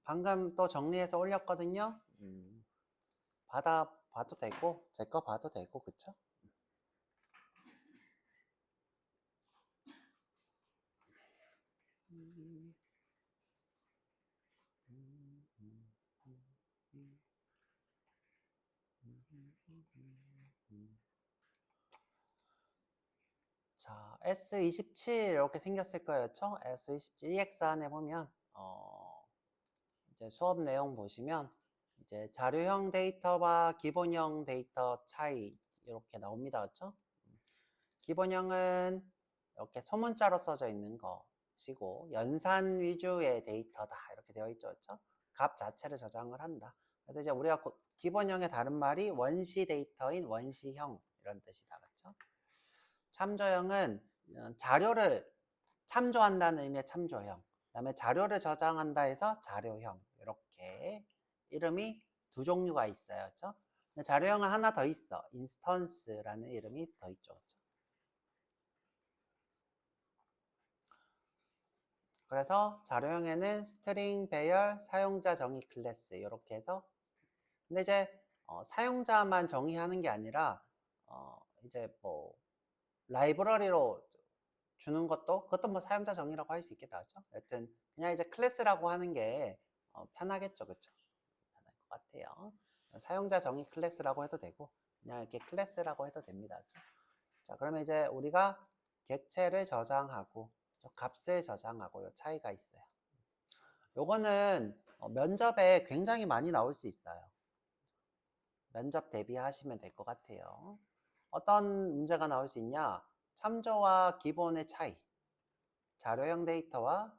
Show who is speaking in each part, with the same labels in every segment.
Speaker 1: 방금 또 정리해서 올렸거든요. 봐도 되고, 제 거 봐도 되고, 그쵸? 자, S27 이렇게 생겼을 거였죠? S27 EX 안에 보면 이제 수업 내용 보시면 이제 자료형 데이터와 기본형 데이터 차이 이렇게 나옵니다. 그렇죠? 기본형은 이렇게 소문자로 써져 있는 것이고 연산 위주의 데이터다 이렇게 되어 있죠. 그렇죠? 값 자체를 저장을 한다. 그래서 이제 우리가 기본형의 다른 말이 원시 데이터인 원시형 이런 뜻이다. 그렇죠? 참조형은 자료를 참조한다는 의미의 참조형, 그다음에 자료를 저장한다 해서 자료형 이렇게 이름이 두 종류가 있어요. 그렇죠? 자료형은 하나 더 있어. 인스턴스라는 이름이 더 있죠. 그렇죠? 그래서 자료형에는 스트링, 배열, 사용자 정의 클래스 이렇게 해서 근데 이제 사용자만 정의하는 게 아니라 이제 뭐 라이브러리로 주는 것도 그것도 뭐 사용자 정의라고 할 수 있겠다. 그렇죠? 여튼 그냥 이제 클래스라고 하는 게 편하겠죠. 그렇죠? 편할 것 같아요. 사용자 정의 클래스라고 해도 되고 그냥 이렇게 클래스라고 해도 됩니다. 그렇죠? 자, 그러면 이제 우리가 객체를 저장하고 값을 저장하고 요 차이가 있어요. 요거는 면접에 굉장히 많이 나올 수 있어요. 면접 대비하시면 될 것 같아요. 어떤 문제가 나올 수 있냐? 참조와 기본의 차이. 자료형 데이터와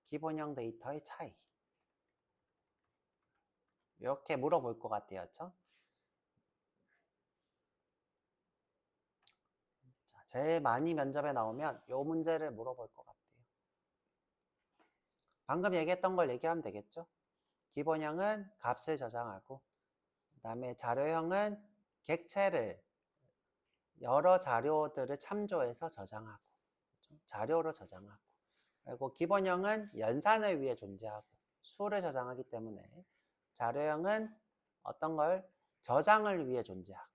Speaker 1: 기본형 데이터의 차이. 이렇게 물어볼 것 같아요. 그렇죠? 자, 제일 많이 면접에 나오면 이 문제를 물어볼 것 같아요. 방금 얘기했던 걸 얘기하면 되겠죠? 기본형은 값을 저장하고 그 다음에 자료형은 객체를 여러 자료들을 참조해서 저장하고 그렇죠? 자료로 저장하고 그리고 기본형은 연산을 위해 존재하고 수를 저장하기 때문에 자료형은 어떤 걸 저장을 위해 존재하고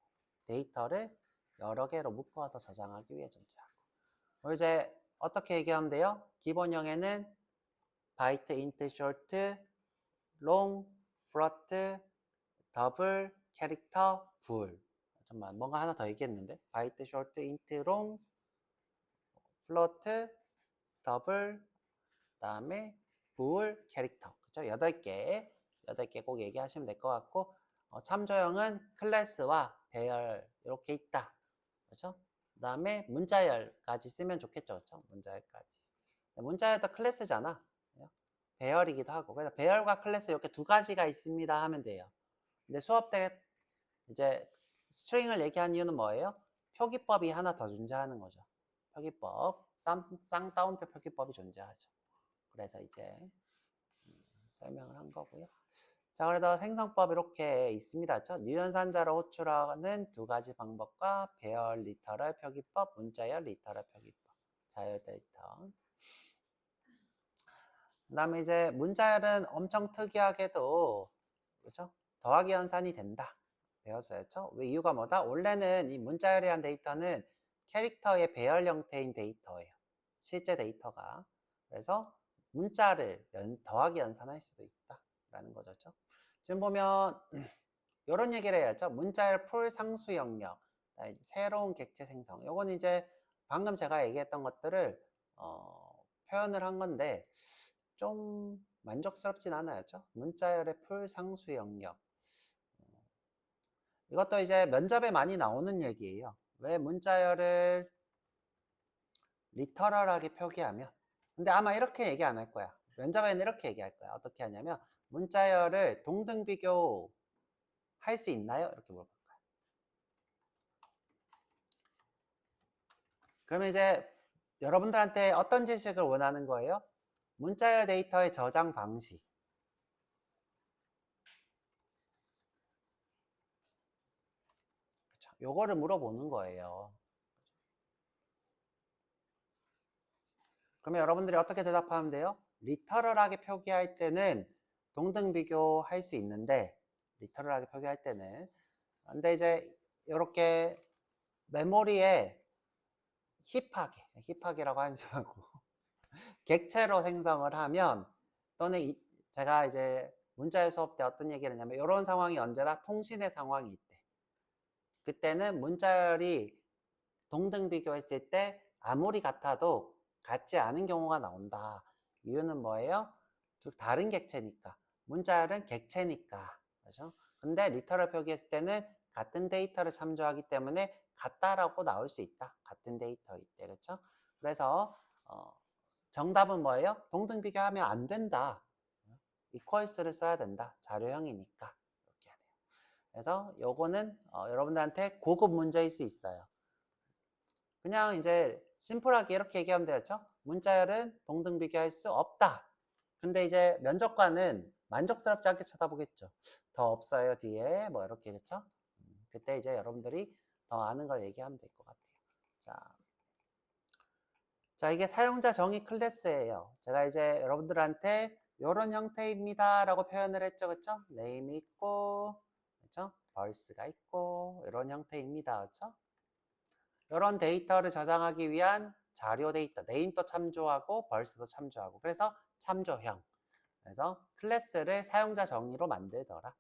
Speaker 1: 데이터를 여러 개로 묶어서 저장하기 위해 존재하고 이제 어떻게 얘기하면 돼요? 기본형에는 바이트, 인트, 쇼트, 롱, 플로트, 더블, 캐릭터, 불 잠깐만 뭔가 하나 더 얘기했는데 바이트, 쇼트, 인트, 롱, 플로트, 더블, 그다음에 불, 캐릭터 그죠? 8개 꼭 얘기하시면 될 것 같고 참조형은 클래스와 배열 이렇게 있다 그렇죠? 그다음에 문자열까지 쓰면 좋겠죠 그렇죠? 문자열까지 문자열도 클래스잖아 배열이기도 하고 그래서 배열과 클래스 이렇게 두 가지가 있습니다 하면 돼요 근데 수업 때 이제 스트링을 얘기한 이유는 뭐예요? 표기법이 하나 더 존재하는 거죠 표기법 쌍따옴표 표기법이 존재하죠 그래서 이제 설명을 한 거고요. 자, 그래서 생성법 이렇게 있습니다. 그렇죠? 유연산자로 호출하는 두 가지 방법과 배열 리터럴 표기법, 문자열 리터럴 표기법, 자열 데이터. 그 다음에 이제 문자열은 엄청 특이하게도 그렇죠? 더하기 연산이 된다. 배웠어요. 그렇죠? 왜 이유가 뭐다? 원래는 이 문자열이라는 데이터는 캐릭터의 배열 형태인 데이터예요. 실제 데이터가. 그래서 문자를 더하기 연산할 수도 있다라는 거죠. 그렇죠? 지금 보면 이런 얘기를 해야죠. 문자열 풀 상수 영역, 새로운 객체 생성. 요건 이제 방금 제가 얘기했던 것들을 표현을 한 건데 좀 만족스럽진 않아요. 문자열의 풀 상수 영역. 이것도 이제 면접에 많이 나오는 얘기예요. 왜 문자열을 리터럴하게 표기하면 근데 아마 이렇게 얘기 안 할 거야. 면접에는 이렇게 얘기할 거야. 어떻게 하냐면 문자열을 동등 비교 할 수 있나요? 이렇게 물어볼 거야. 그러면 이제 여러분들한테 어떤 지식을 원하는 거예요? 문자열 데이터의 저장 방식. 그렇죠? 요거를 물어보는 거예요. 그러면 여러분들이 어떻게 대답하면 돼요? 리터럴하게 표기할 때는 동등 비교할 수 있는데, 리터럴하게 표기할 때는. 근데 이제 이렇게 메모리에 힙하게라고 하지 말고 객체로 생성을 하면, 또는 제가 이제 문자열 수업 때 어떤 얘기를 했냐면, 이런 상황이 언제나 통신의 상황이 있대. 그때는 문자열이 동등 비교했을 때 아무리 같아도 같지 않은 경우가 나온다. 이유는 뭐예요? 다른 객체니까. 문자열은 객체니까. 그렇죠? 근데 리터럴 표기했을 때는 같은 데이터를 참조하기 때문에 같다라고 나올 수 있다. 같은 데이터일 때. 그렇죠? 그래서 정답은 뭐예요? 동등 비교하면 안 된다. equals를 써야 된다. 자료형이니까. 이렇게 해야 돼요. 그래서 요거는 여러분들한테 고급 문제일 수 있어요. 그냥 이제 심플하게 이렇게 얘기하면 되겠죠? 문자열은 동등 비교할 수 없다. 근데 이제 면접관은 만족스럽지 않게 쳐다보겠죠. 더 없어요, 뒤에. 뭐 이렇게, 그쵸? 그때 이제 여러분들이 더 아는 걸 얘기하면 될 것 같아요. 자, 이게 사용자 정의 클래스예요. 제가 이제 여러분들한테 이런 형태입니다 라고 표현을 했죠. 그쵸? 네임이 있고, 그쵸? 벌스가 있고, 이런 형태입니다. 그쵸? 이런 데이터를 저장하기 위한 자료 데이터, 네임도 참조하고 벌스도 참조하고, 그래서 참조형. 그래서 클래스를 사용자 정의로 만들더라.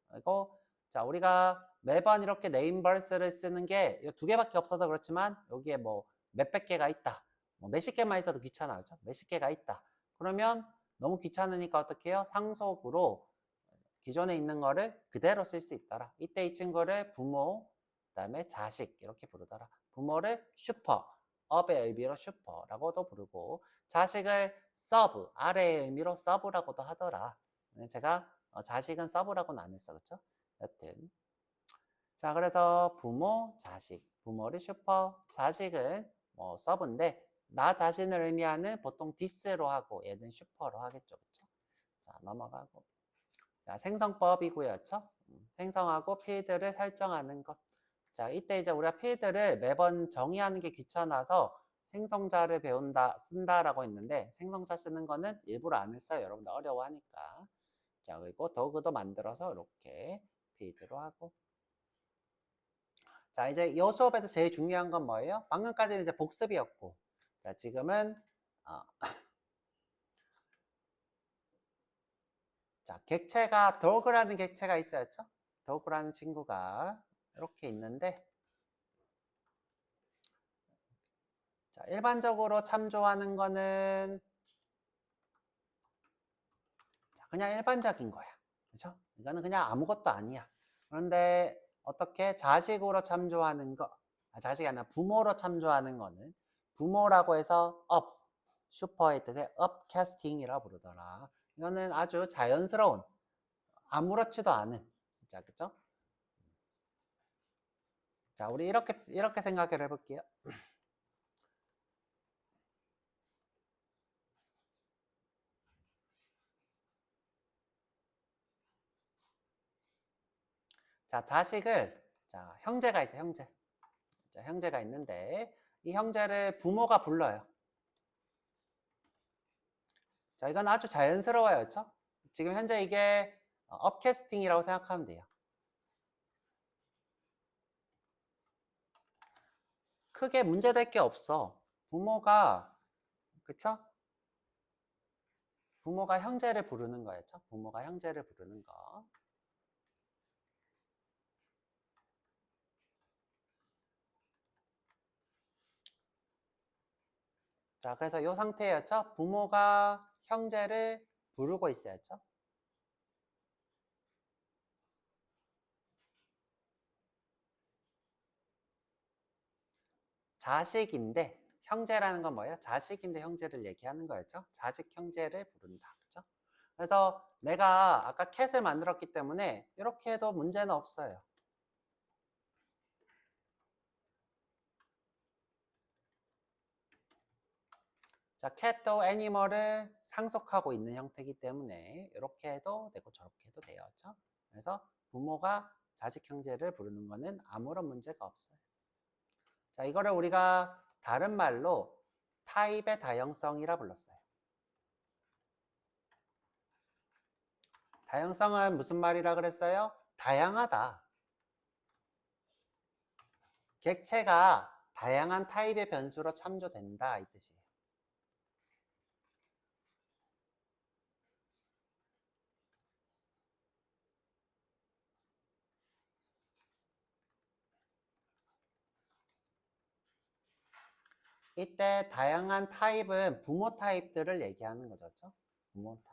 Speaker 1: 그리고 자, 우리가 매번 이렇게 네임 벌스를 쓰는 게 두 개밖에 없어서 그렇지만, 여기에 뭐 몇백 개가 있다. 뭐 몇십 개만 있어도 귀찮아. 그죠? 몇십 개가 있다. 그러면 너무 귀찮으니까 어떻게 해요? 상속으로 기존에 있는 거를 그대로 쓸 수 있더라. 이때 이 친구를 부모, 그다음에 자식 이렇게 부르더라. 부모를 슈퍼, 업의 의미로 슈퍼라고도 부르고, 자식을 서브, 아래의 의미로 서브라고도 하더라. 제가 자식은 서브라고는 안 했어. 그쵸? 여튼. 자, 그래서 부모, 자식, 부모를 슈퍼, 자식은 뭐 서브인데, 나 자신을 의미하는 보통 디스로 하고, 얘는 슈퍼로 하겠죠. 그쵸? 자, 넘어가고. 자, 생성법이고요. 그쵸? 생성하고 필드를 설정하는 것. 자, 이때 이제 우리가 필드를 매번 정의하는 게 귀찮아서 생성자를 쓴다라고 했는데, 생성자 쓰는 거는 일부러 안 했어요. 여러분들 어려워하니까. 자, 그리고 도구도 만들어서 이렇게 필드로 하고. 자, 이제 이 수업에서 제일 중요한 건 뭐예요? 방금까지는 이제 복습이었고, 자, 지금은 자, 객체가 도그라는 객체가 있었죠? 도그라는 친구가 이렇게 있는데, 자, 일반적으로 참조하는 거는 자, 그냥 일반적인 거야. 그죠? 이거는 그냥 아무것도 아니야. 그런데 어떻게 자식으로 참조하는 거, 자식이 아니라 부모로 참조하는 거는, 부모라고 해서 업, 슈퍼의 뜻의 업캐스팅이라고 부르더라. 이거는 아주 자연스러운, 아무렇지도 않은, 자, 그죠? 자, 우리 이렇게 생각을 해볼게요. 자, 자식을, 자, 형제가 있어요, 형제. 자, 형제가 있는데, 이 형제를 부모가 불러요. 자, 이건 아주 자연스러워요. 그렇죠? 지금 현재 이게 업캐스팅이라고 생각하면 돼요. 크게 문제될 게 없어. 부모가, 그쵸? 부모가 형제를 부르는 거였죠. 부모가 형제를 부르는 거. 자, 그래서 이 상태였죠. 부모가 형제를 부르고 있어야죠. 자식인데, 형제라는 건 뭐예요? 자식인데 형제를 얘기하는 거였죠. 자식 형제를 부른다. 그죠? 그래서 내가 아까 캣을 만들었기 때문에 이렇게 해도 문제는 없어요. 자, cat도 애니멀을 상속하고 있는 형태이기 때문에 이렇게 해도 되고 저렇게 해도 돼요. 그렇죠? 그래서 부모가 자식 형제를 부르는 거는 아무런 문제가 없어요. 자, 이거를 우리가 다른 말로 타입의 다양성이라 불렀어요. 다양성은 무슨 말이라 그랬어요? 다양하다. 객체가 다양한 타입의 변수로 참조된다 이 뜻이에요. 이때 다양한 타입은 부모 타입들을 얘기하는 거죠. 그렇죠? 부모 타입.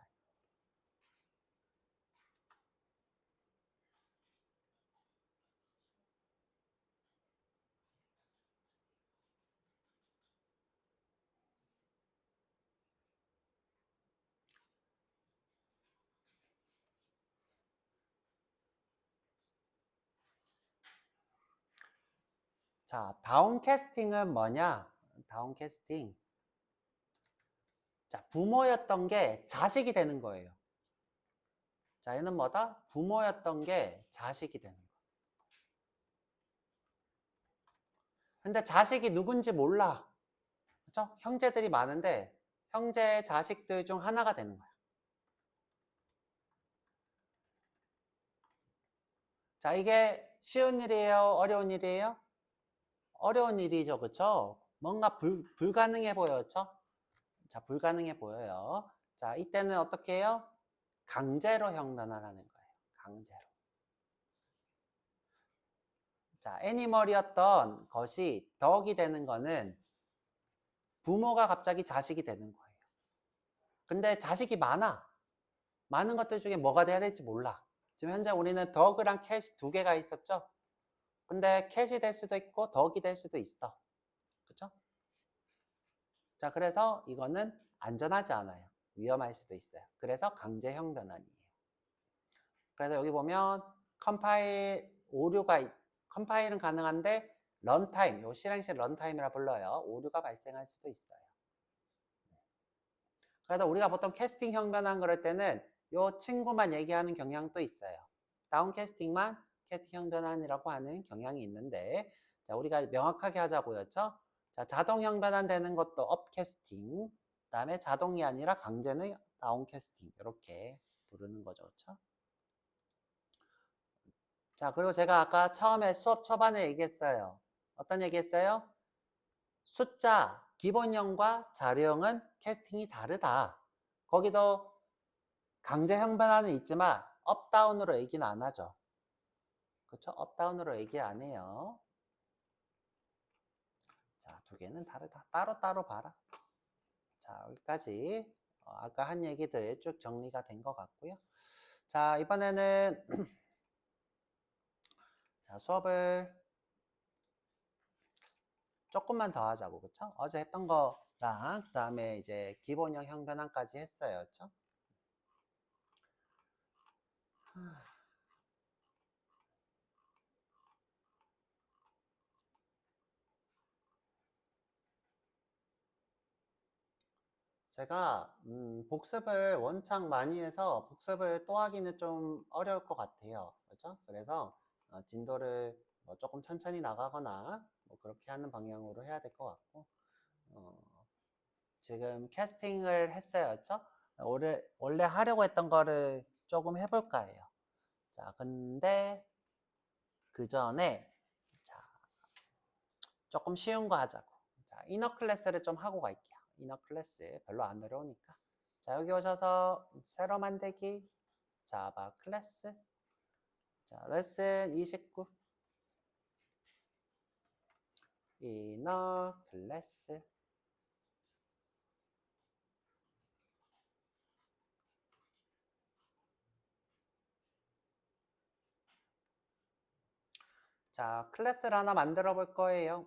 Speaker 1: 자, 다운캐스팅은 뭐냐? 다운캐스팅. 자, 부모였던 게 자식이 되는 거예요. 자, 얘는 뭐다? 부모였던 게 자식이 되는 거. 근데 자식이 누군지 몰라. 그렇죠? 형제들이 많은데 형제 자식들 중 하나가 되는 거야. 자, 이게 쉬운 일이에요? 어려운 일이에요? 어려운 일이죠. 그렇죠? 뭔가 불가능해 보였죠? 자, 불가능해 보여요. 자, 이때는 어떻게 해요? 강제로 형변화하는 거예요. 강제로. 자, 애니멀이었던 것이 덕이 되는 거는 부모가 갑자기 자식이 되는 거예요. 근데 자식이 많아. 많은 것들 중에 뭐가 돼야 될지 몰라. 지금 현재 우리는 덕이랑 캣이 두 개가 있었죠? 근데 캣이 될 수도 있고 덕이 될 수도 있어. 그렇죠? 자, 그래서 이거는 안전하지 않아요. 위험할 수도 있어요. 그래서 강제형 변환이에요. 그래서 여기 보면 컴파일은 가능한데 런타임, 요 실행시 런타임이라 불러요. 오류가 발생할 수도 있어요. 그래서 우리가 보통 캐스팅형 변환 그럴 때는 요 친구만 얘기하는 경향도 있어요. 다운캐스팅만 캐스팅형 변환이라고 하는 경향이 있는데, 자, 우리가 명확하게 하자고요. 자, 자동형 변환 되는 것도 업캐스팅, 그 다음에 자동이 아니라 강제는 다운캐스팅, 이렇게 부르는 거죠. 그렇죠? 자, 그리고 제가 아까 처음에 수업 초반에 얘기했어요. 어떤 얘기했어요? 숫자, 기본형과 자료형은 캐스팅이 다르다. 거기도 강제형 변화는 있지만 업다운으로 얘기는 안 하죠. 그렇죠? 업다운으로 얘기 안 해요. 자, 두 개는 다르다. 따로따로 봐라. 자, 여기까지 아까 한 얘기들 쭉 정리가 된 것 같고요. 자, 이번에는 자, 수업을 조금만 더 하자고. 그렇죠? 어제 했던 거랑 그다음에 이제 기본형 형변환까지 했어요. 그렇죠? 제가 복습을 원창 많이 해서 복습을 또 하기는 좀 어려울 것 같아요. 그렇죠? 그래서 진도를 뭐 조금 천천히 나가거나 뭐 그렇게 하는 방향으로 해야 될 것 같고 어, 지금 캐스팅을 했어요. 그렇죠? 원래 하려고 했던 거를 조금 해볼까 해요. 자, 근데 그 전에 자, 조금 쉬운 거 하자고. 자, 이너 클래스를 좀 하고 갈게요. 이너 클래스 별로 안 어려우니까. 자, 여기 오셔서 새로 만들기 자바 클래스. 자, 레슨 29 이너 클래스. 자, 클래스를 하나 만들어 볼 거예요.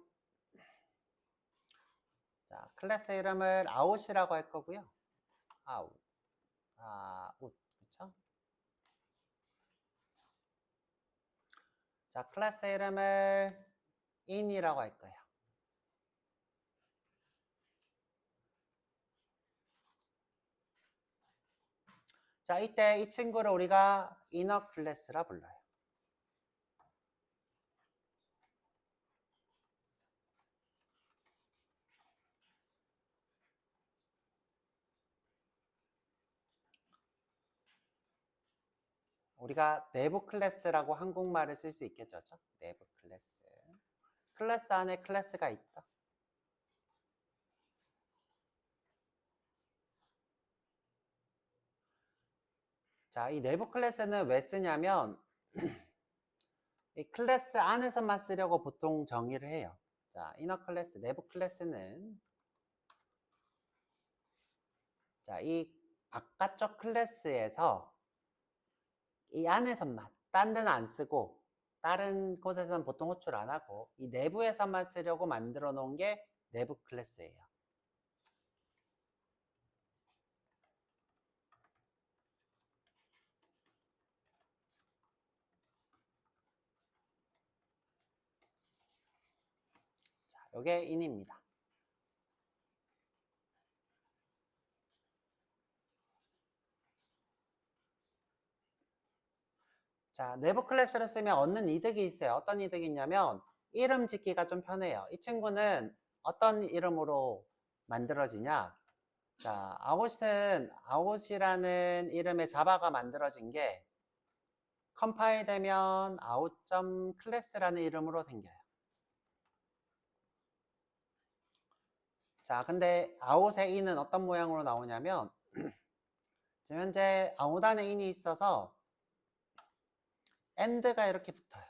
Speaker 1: 자, 클래스 이름을 아웃이라고 할 거고요. 아웃. 그렇죠? 자, 클래스 이름을 in이라고 할 거예요. 자, 이때 이 친구를 우리가 inner 클래스라 불러요. 우리가 내부 클래스라고 한국말을 쓸 수 있겠죠. 그렇죠? 내부 클래스. 클래스 안에 클래스가 있다. 자, 이 내부 클래스는 왜 쓰냐면 이 클래스 안에서만 쓰려고 보통 정의를 해요. 자, 이너 클래스, 내부 클래스는 자, 이 바깥쪽 클래스에서 이 안에서만, 딴 데는 안 쓰고 다른 곳에서는 보통 호출 안 하고 이 내부에서만 쓰려고 만들어 놓은 게 내부 클래스예요. 자, 요게 in입니다. 자, 내부 클래스를 쓰면 얻는 이득이 있어요. 어떤 이득이 있냐면 이름 짓기가 좀 편해요. 이 친구는 어떤 이름으로 만들어지냐? 자, 아웃이라는 이름의 자바가 만들어진 게 컴파일 되면 out.class라는 이름으로 생겨요. 자, 근데 out의 in은 어떤 모양으로 나오냐면 지금 현재 out 안에 in이 있어서 and가 이렇게 붙어요.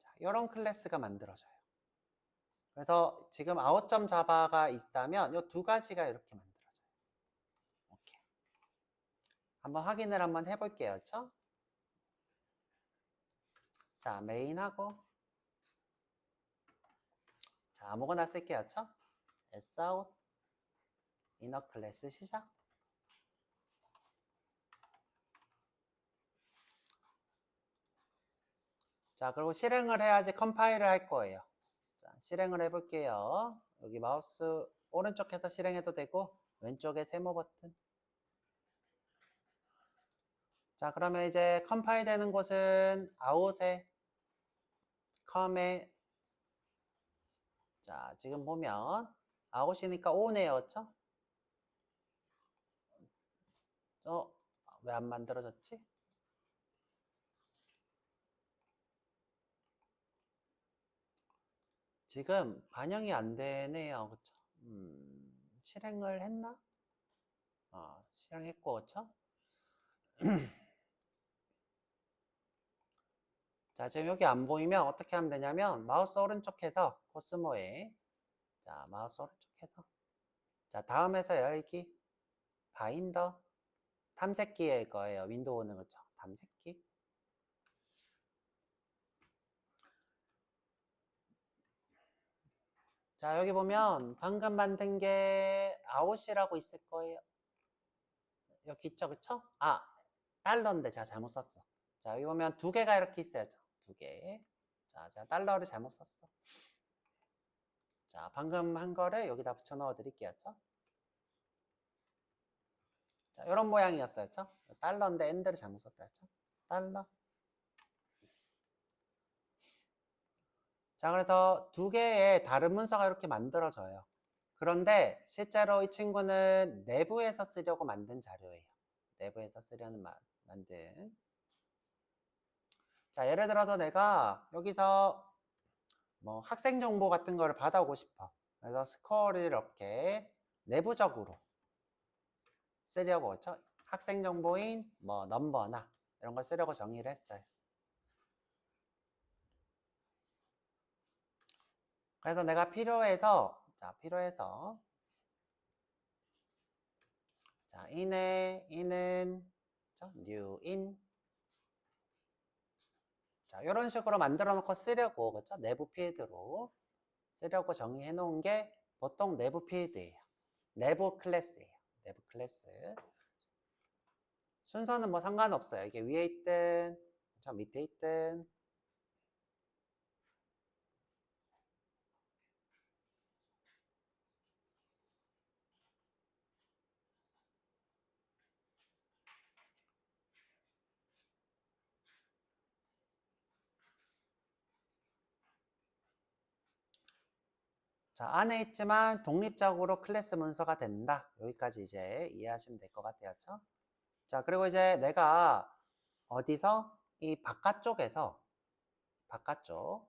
Speaker 1: 자, 이런 클래스가 만들어져요. 그래서 지금 out.java가 있다면 이 두 가지가 이렇게 만들어져요. 오케이. 한번 확인을 한번 해볼게요. 그렇죠? 자, 메인하고 자, 아무거나 쓸게요. 그렇죠? sout inner class 시작. 자, 그리고 실행을 해야지 컴파일을 할 거예요. 자, 실행을 해볼게요. 여기 마우스 오른쪽에서 실행해도 되고 왼쪽에 세모 버튼. 자, 그러면 이제 컴파일 되는 곳은 out에 컴에 자, 지금 보면 out이니까 on네요. 그렇죠? 왜 안 만들어졌지? 지금 반영이 안 되네요. 그쵸? 실행을 했나? 실행했고, 그쵸? 자, 지금 여기 안 보이면 어떻게 하면 되냐면, 마우스 오른쪽에서 코스모에, 자, 마우스 오른쪽에서, 자, 다음에서 열기, 바인더, 탐색기일 거예요. 윈도우는 그쵸? 탐색기. 자, 여기 보면 방금 만든 게 아웃이라고 있을 거예요. 여기 있죠, 그쵸? 달러인데 제가 잘못 썼어. 자, 여기 보면 두 개가 이렇게 있어야죠. 두 개. 자, 제가 달러를 잘못 썼어. 자, 방금 한 거를 여기다 붙여 넣어 드릴게요. 그쵸? 자, 이런 모양이었어요. 그쵸? 달러인데 엔드를 잘못 썼다. 그쵸? 달러. 자, 그래서 두 개의 다른 문서가 이렇게 만들어져요. 그런데 실제로 이 친구는 내부에서 쓰려고 만든 자료예요. 내부에서 쓰려는 만든. 자, 예를 들어서 내가 여기서 뭐 학생 정보 같은 거를 받아오고 싶어. 그래서 스코어를 이렇게 내부적으로 쓰려고 그렇죠? 학생 정보인 뭐 넘버나 이런 걸 쓰려고 정의를 했어요. 그래서 내가 필요해서 자, in은 new in 자, 이런 식으로 만들어 놓고 쓰려고 그렇죠? 내부 필드로 쓰려고 정의해 놓은 게 보통 내부 필드예요. 내부 클래스예요. 내부 클래스. 순서는 뭐 상관없어요. 이게 위에 있든 저 밑에 있든 자, 안에 있지만 독립적으로 클래스 문서가 된다. 여기까지 이제 이해하시면 될 것 같아요. 그렇죠? 자, 그리고 이제 내가 어디서? 이 바깥쪽에서, 바깥쪽.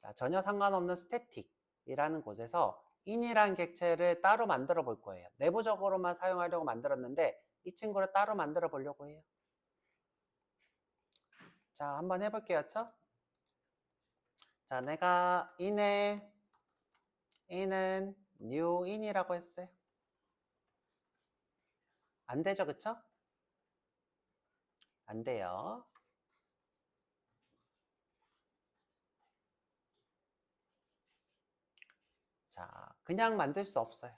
Speaker 1: 자, 전혀 상관없는 스태틱이라는 곳에서 in이라는 객체를 따로 만들어 볼 거예요. 내부적으로만 사용하려고 만들었는데 이 친구를 따로 만들어 보려고 해요. 자, 한번 해볼게요. 자, 내가 in은 new in이라고 했어요. 안 되죠, 그쵸? 안 돼요. 자, 그냥 만들 수 없어요.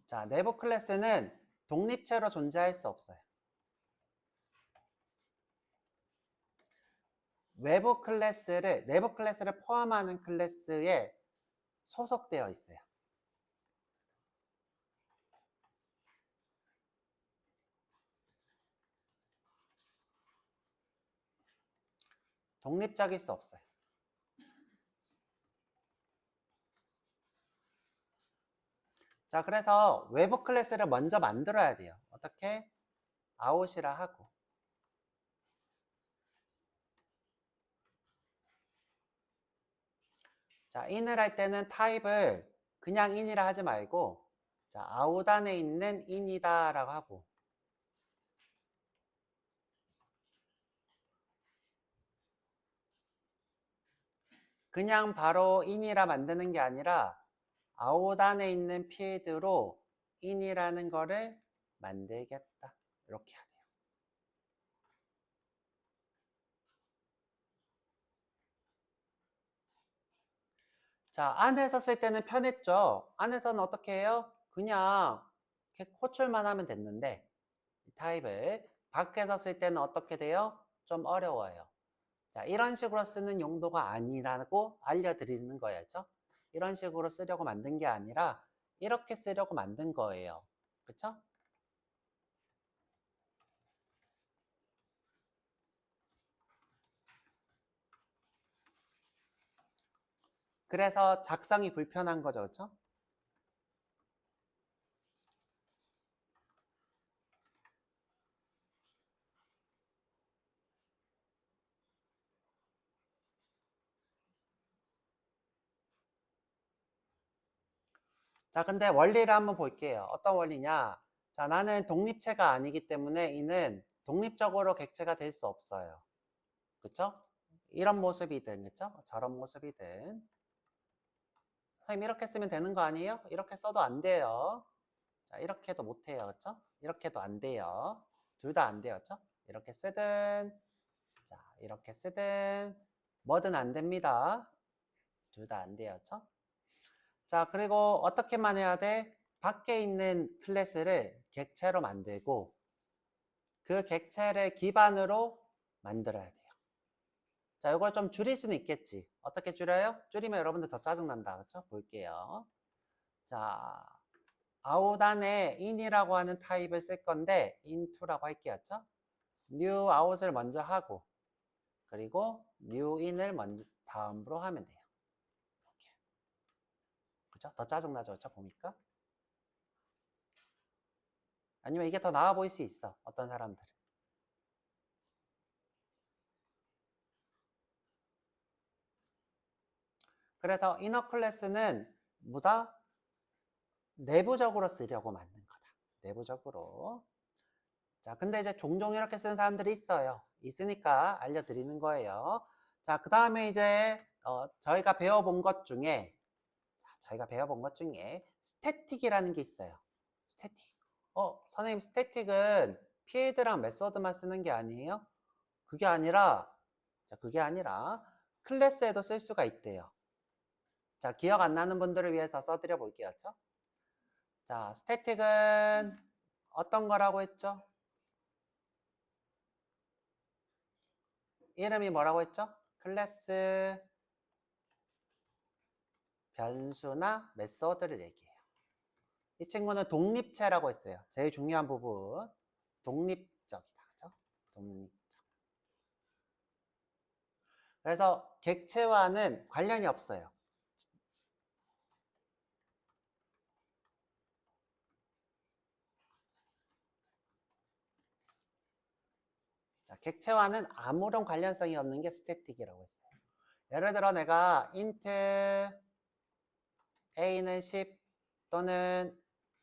Speaker 1: 자, 내부 클래스는 독립체로 존재할 수 없어요. 내부 클래스를 포함하는 클래스에 소속되어 있어요. 독립적일 수 없어요. 자, 그래서 외부 클래스를 먼저 만들어야 돼요. 어떻게? out이라 하고. 자, in을 할 때는 타입을 그냥 in이라 하지 말고, 자, out 안에 있는 in이다 라고 하고. 그냥 바로 in이라 만드는 게 아니라 out 안에 있는 필드로 in이라는 거를 만들겠다. 이렇게 해야 돼요. 자, 안에서 쓸 때는 편했죠. 안에서는 어떻게 해요? 그냥 이렇게 호출만 하면 됐는데 타입을 밖에서 쓸 때는 어떻게 돼요? 좀 어려워요. 자, 이런 식으로 쓰는 용도가 아니라고 알려드리는 거였죠. 이런 식으로 쓰려고 만든 게 아니라 이렇게 쓰려고 만든 거예요. 그쵸? 그래서 작성이 불편한 거죠. 그쵸? 자, 근데 원리를 한번 볼게요. 어떤 원리냐? 자, 나는 독립체가 아니기 때문에 이는 독립적으로 객체가 될 수 없어요. 그쵸? 이런 모습이든, 그쵸? 저런 모습이든. 선생님, 이렇게 쓰면 되는 거 아니에요? 이렇게 써도 안 돼요. 자, 이렇게도 못 해요. 그쵸? 이렇게도 안 돼요. 둘 다 안 돼요. 그쵸? 이렇게 쓰든, 자, 이렇게 쓰든, 뭐든 안 됩니다. 둘 다 안 돼요. 그쵸? 자, 그리고 어떻게만 해야 돼? 밖에 있는 클래스를 객체로 만들고 그 객체를 기반으로 만들어야 돼요. 자, 이걸 좀 줄일 수는 있겠지. 어떻게 줄여요? 줄이면 여러분들 더 짜증난다. 그렇죠? 볼게요. 자, out 안에 in이라고 하는 타입을 쓸 건데 into라고 할게요. 그렇죠? new out을 먼저 하고 그리고 new in을 먼저 다음으로 하면 돼요. 이렇게. 그렇죠? 더 짜증나죠? 그렇죠? 보니까. 아니면 이게 더 나아 보일 수 있어. 어떤 사람들은. 그래서 이너 클래스는 뭐다? 내부적으로 쓰려고 만든 거다. 내부적으로. 자, 근데 이제 종종 이렇게 쓰는 사람들이 있어요. 있으니까 알려드리는 거예요. 자, 그 다음에 이제 저희가 배워본 것 중에 스태틱이라는 게 있어요. 스태틱. 선생님 스태틱은 필드랑 메소드만 쓰는 게 아니에요? 그게 아니라 클래스에도 쓸 수가 있대요. 자, 기억 안 나는 분들을 위해서 써드려 볼게요. 자, 스태틱은 어떤 거라고 했죠? 이름이 뭐라고 했죠? 클래스, 변수나 메소드를 얘기해요. 이 친구는 독립체라고 했어요. 제일 중요한 부분. 독립적이다. 그죠? 독립적. 그래서 객체와는 관련이 없어요. 객체와는 아무런 관련성이 없는 게 스태틱이라고 했어요. 예를 들어 내가 int a는 10 또는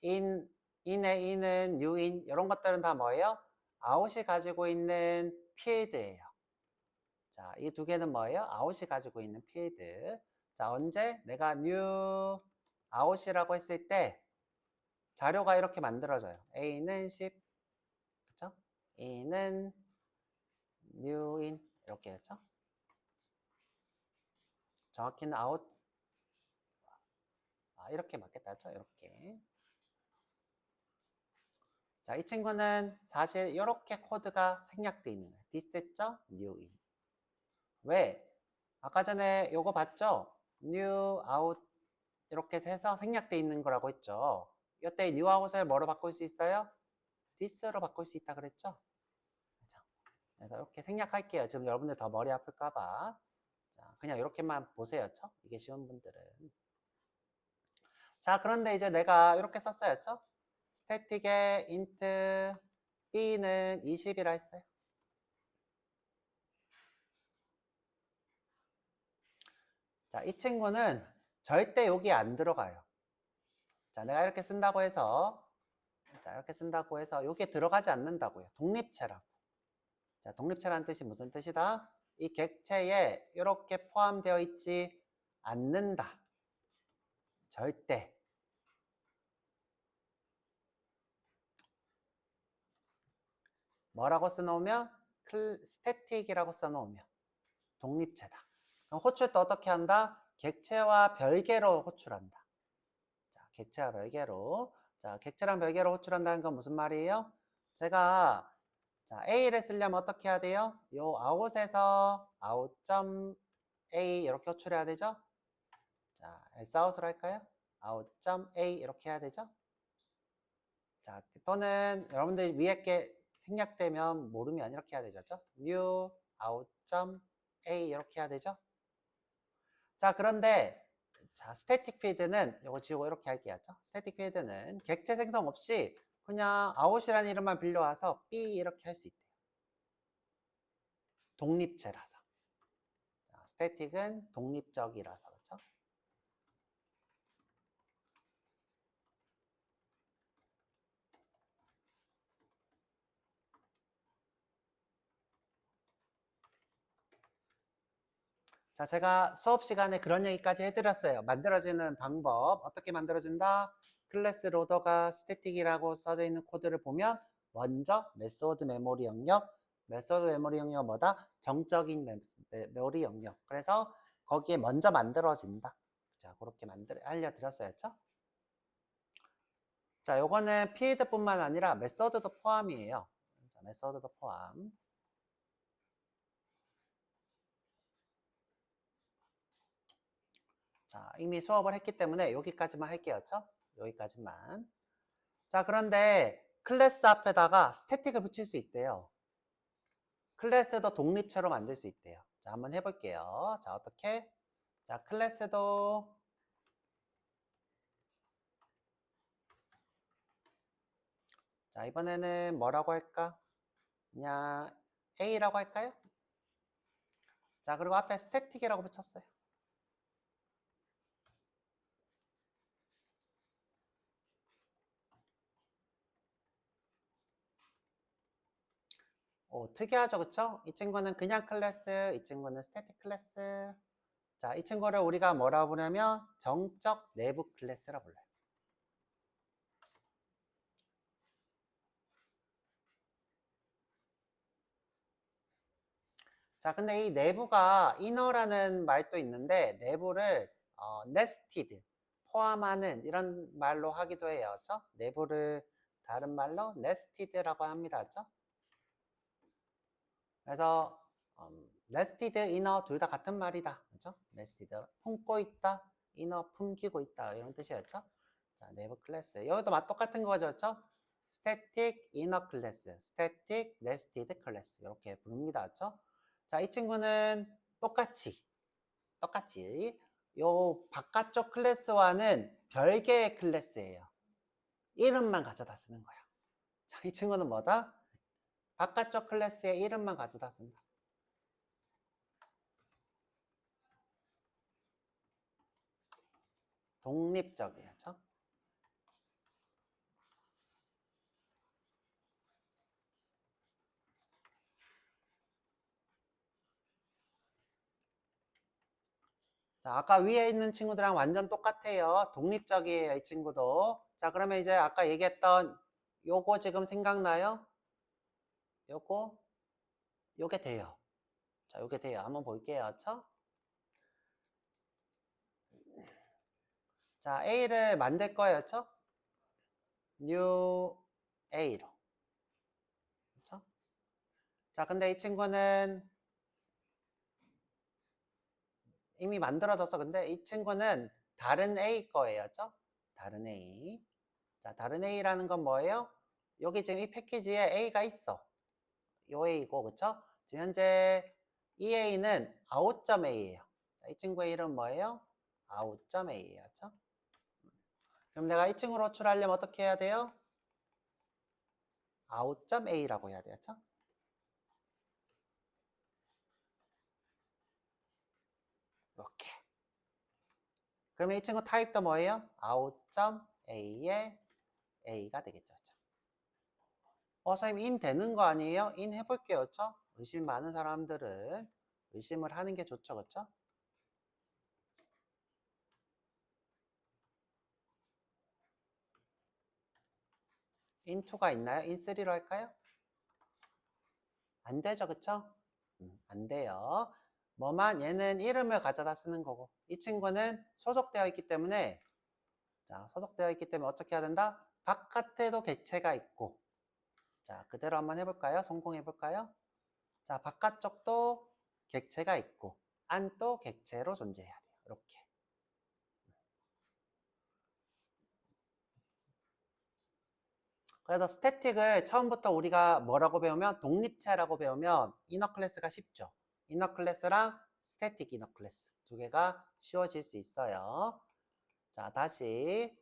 Speaker 1: in의 in은 newin 이런 것들은 다 뭐예요? out이 가지고 있는 필드예요. 자, 이 두 개는 뭐예요? out이 가지고 있는 필드. 자, 언제 내가 new out이라고 했을 때 자료가 이렇게 만들어져요. a는 10, 그렇죠? in은 newin 이렇게 했죠? 정확히는 out 이렇게 맞겠다죠? 이렇게. 자, 이 친구는 사실 이렇게 코드가 생략되어 있는 거예요. this.newin. 왜? 아까 전에 요거 봤죠? new out 이렇게 해서 생략되어 있는 거라고 했죠. 이때 new out을 뭐로 바꿀 수 있어요? this로 바꿀 수 있다 그랬죠? 그래서 이렇게 생략할게요. 지금 여러분들 더 머리 아플까 봐. 자, 그냥 이렇게만 보세요. 이게 쉬운 분들은. 자, 그런데 이제 내가 이렇게 썼어요. 스태틱에 int b는 20이라 했어요. 자, 이 친구는 절대 여기 안 들어가요. 자, 내가 이렇게 쓴다고 해서 여기에 들어가지 않는다고요. 독립체라고. 자, 독립체라는 뜻이 무슨 뜻이다? 이 객체에 이렇게 포함되어 있지 않는다. 절대. 뭐라고 써놓으면? 스태틱이라고 써놓으면 독립체다. 그럼 호출도 어떻게 한다? 객체와 별개로 호출한다. 자, 객체와 별개로. 자, 객체랑 별개로 호출한다는 건 무슨 말이에요? 제가 자, A를 쓰려면 어떻게 해야 돼요? 요 out에서 out.A 이렇게 호출해야 되죠? 자, elseout로 할까요? out.A 이렇게 해야 되죠? 자, 또는 여러분들 위에 게 생략되면 모르면 이렇게 해야 되죠? new out.A 이렇게 해야 되죠? 자, 그런데 자, 스태틱 필드는 이거 지우고 이렇게 할게요. 스태틱 필드는 객체 생성 없이 그냥 out이라는 이름만 빌려와서 B 이렇게 할 수 있대요. 독립체라서. 자, 스태틱은 독립적이라서 그렇죠? 자, 제가 수업 시간에 그런 얘기까지 해드렸어요. 만들어지는 방법, 어떻게 만들어진다? 클래스 로더가 스태틱이라고 써져 있는 코드를 보면 먼저 메소드 메모리 영역, 메소드 메모리 영역은 뭐다? 정적인 메모리 영역. 그래서 거기에 먼저 만들어진다. 자, 그렇게 알려드렸어요. 자, 요거는 필드뿐만 아니라 메소드도 포함이에요. 자, 메소드도 포함. 자, 이미 수업을 했기 때문에 여기까지만 할게요. 여기까지만. 자, 그런데 클래스 앞에다가 스태틱을 붙일 수 있대요. 클래스도 독립체로 만들 수 있대요. 자, 한번 해볼게요. 자, 어떻게? 자, 클래스도 자, 이번에는 뭐라고 할까? 그냥 A라고 할까요? 자, 그리고 앞에 스태틱이라고 붙였어요. 오, 특이하죠, 그쵸? 이 친구는 그냥 클래스, 이 친구는 스태틱 클래스. 자, 이 친구를 우리가 뭐라고 부르냐면 정적 내부 클래스라고 불러요. 자, 근데 이 내부가 inner라는 말도 있는데 내부를 nested, 포함하는 이런 말로 하기도 해요. 그렇죠? 내부를 다른 말로 nested라고 합니다. 그렇죠? 그래서 nested, inner 둘 다 같은 말이다. 그렇죠? nested, 품고 있다, inner 품기고 있다 이런 뜻이었죠? 자, 내부 클래스. 여기도 맛 똑같은 거죠. 그렇죠? static inner class, static nested class 이렇게 부릅니다. 그렇죠? 자, 이 친구는 똑같이 요 바깥쪽 클래스와는 별개의 클래스예요. 이름만 가져다 쓰는 거야. 자, 이 친구는 뭐다? 바깥쪽 클래스의 이름만 가져다 쓴다. 독립적이죠. 자, 아까 위에 있는 친구들이랑 완전 똑같아요. 독립적이에요, 이 친구도. 자, 그러면 이제 아까 얘기했던 요거 지금 생각나요? 요게 돼요. 자, 요게 돼요. 한번 볼게요. 쵸? 자, A를 만들 거예요. 쵸? new A로. 그쵸? 자, 근데 이 친구는 이미 만들어졌어. 근데 이 친구는 다른 A 거예요. 죠? 다른 A. 자, 다른 A라는 건 뭐예요? 여기 지금 이 패키지에 A가 있어. 요 A고, 그쵸? 지금 현재 이 A는 out.A예요. 이 친구의 이름 뭐예요? out.A예요. 그쵸? 그럼 내가 이 친구를 호출하려면 어떻게 해야 돼요? out.A라고 해야 돼요. 그쵸? 이렇게. 그러면 이 친구 타입도 뭐예요? out.A의 A가 되겠죠. 선생님 인 되는 거 아니에요? 인 해볼게요. 그쵸? 의심 많은 사람들은 의심을 하는 게 좋죠. 그쵸? 인2가 있나요? 인3로 할까요? 안 되죠. 그쵸? 안 돼요. 뭐만 얘는 이름을 가져다 쓰는 거고 이 친구는 소속되어 있기 때문에 자, 소속되어 있기 때문에 어떻게 해야 된다? 바깥에도 객체가 있고 자, 그대로 한번 해볼까요? 성공해볼까요? 자, 바깥쪽도 객체가 있고 안도 객체로 존재해야 돼요. 이렇게. 그래서 스태틱을 처음부터 우리가 뭐라고 배우면 독립체라고 배우면 이너 클래스가 쉽죠. 이너 클래스랑 스태틱 이너 클래스 두 개가 쉬워질 수 있어요. 자, 다시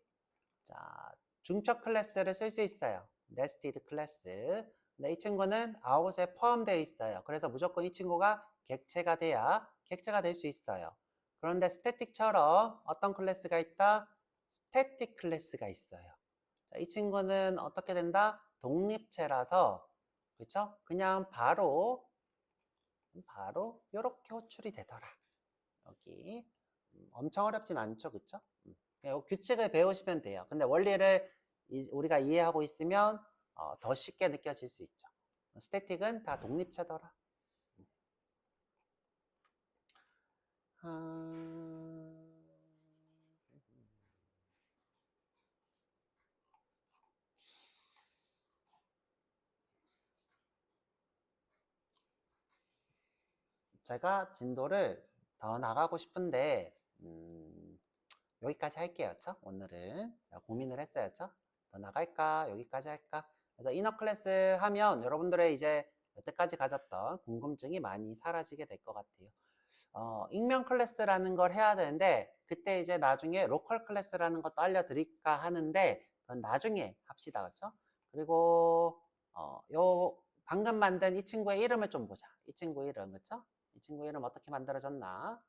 Speaker 1: 자, 중첩 클래스를 쓸 수 있어요. 네스티드 클래스. 근데 이 친구는 아웃에 포함되어 있어요. 그래서 무조건 이 친구가 객체가 돼야 객체가 될 수 있어요. 그런데 스태틱처럼 어떤 클래스가 있다? 스태틱 클래스가 있어요. 자, 이 친구는 어떻게 된다? 독립체라서 그렇죠? 그냥 바로 이렇게 호출이 되더라. 여기 엄청 어렵진 않죠, 그렇죠? 규칙을 배우시면 돼요. 근데 원리를 우리가 이해하고 있으면 더 쉽게 느껴질 수 있죠. 스태틱은 다 독립체더라. 제가 진도를 더 나가고 싶은데 여기까지 할게요. 죠 오늘은 고민을 했어요. 더 나갈까? 여기까지 할까? 그래서 이너 클래스 하면 여러분들의 이제 여태까지 가졌던 궁금증이 많이 사라지게 될 것 같아요. 익명 클래스라는 걸 해야 되는데 그때 이제 나중에 로컬 클래스라는 것도 알려드릴까 하는데 그건 나중에 합시다. 그렇죠? 그리고 요 방금 만든 이 친구의 이름을 좀 보자. 이 친구 이름 그렇죠? 이 친구 이름 어떻게 만들어졌나?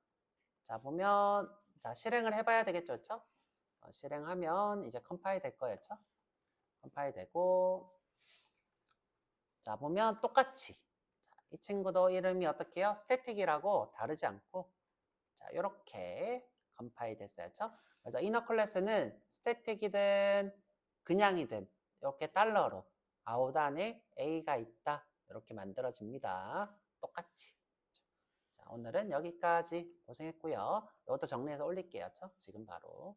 Speaker 1: 자 보면 자 실행을 해봐야 되겠죠, 그렇죠? 실행하면 이제 컴파일 될 거예요, 그렇죠? 컴파일 되고 자 보면 똑같이 자, 이 친구도 이름이 어떻게 해요? 스태틱이라고 다르지 않고 자 이렇게 컴파일 됐어요, 그렇죠? 그래서 이너 클래스는 스태틱이든 그냥이든 이렇게 달러로 아웃 안에 A가 있다 이렇게 만들어집니다. 똑같이. 자, 오늘은 여기까지 고생했고요. 이것도 정리해서 올릴게요. 지금 바로.